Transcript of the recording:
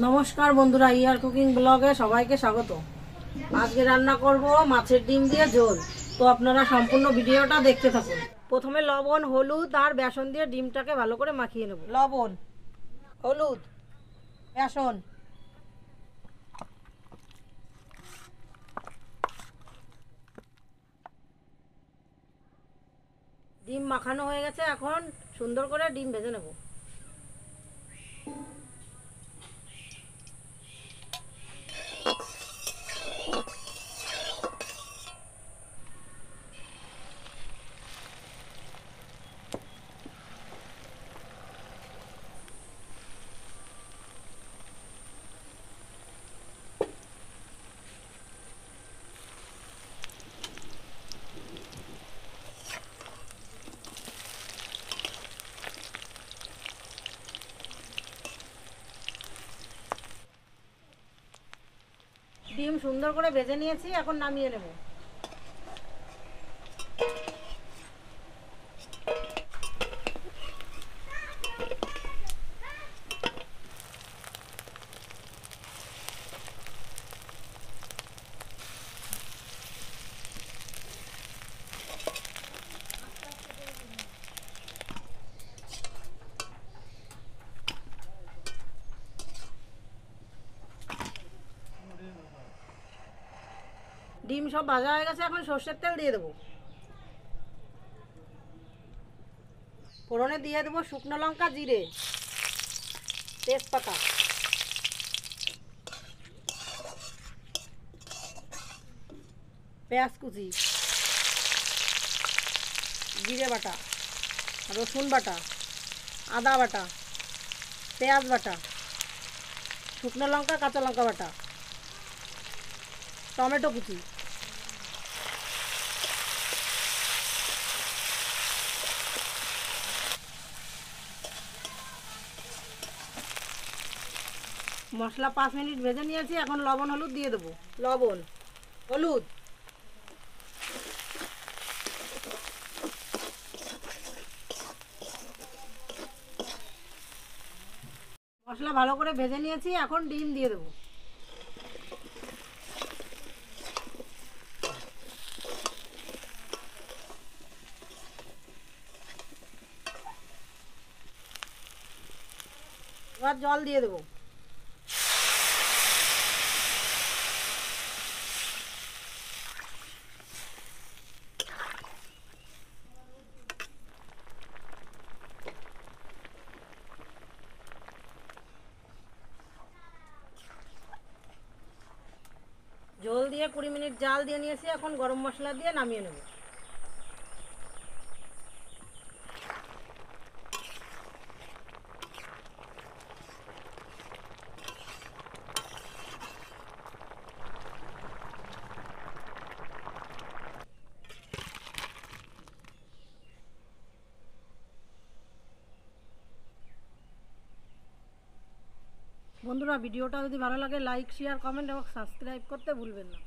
নমস্কার বন্ধুরা, ইয়ার কুকিং ব্লগে সবাইকে স্বাগত। আজকে রান্না করব মাছের ডিম দিয়ে ঝোল। তো আপনারা সম্পূর্ণ ভিডিওটা দেখতে থাকুন। প্রথমে লবণ, হলুদ আর বেসন দিয়ে ডিমটাকে ভালো করে মাখিয়ে নেব। লবণ, হলুদ, বেসন। ডিম মাখানো হয়ে গেছে, এখন সুন্দর করে ডিম ভেজে নেব। ডিম সুন্দর করে ভেজে নিয়েছি, এখন নামিয়ে নেব। ডিম সব ভাজা হয়ে গেছে, এখন সর্ষের তেল দিয়ে দেবো। ফোড়নে দিয়ে দেবো শুকনো লঙ্কা, জিরে, তেজপাতা, পেঁয়াজ কুচি, জিরে বাটা, রসুন বাটা, আদা বাটা, পেঁয়াজ বাটা, শুকনো লঙ্কা, কাঁচা লঙ্কা বাটা, টমেটো কুচি। মশলা 5 মিনিট ভেজে নিয়েছি, এখন লবণ হলুদ দিয়ে দেবো। লবণ, হলুদ, মশলা ভালো করে ভেজে নিয়েছি, এখন ডিম দিয়ে দেবো। এবার জল দিয়ে দেবো। ঝোল দিয়ে 20 মিনিট জাল দিয়ে নিয়েছি, এখন গরম মশলা দিয়ে নামিয়ে নেব। বন্ধুরা, ভিডিওটা যদি ভালো লাগে লাইক, শেয়ার, কমেন্ট এবং সাবস্ক্রাইব করতে ভুলবেন না।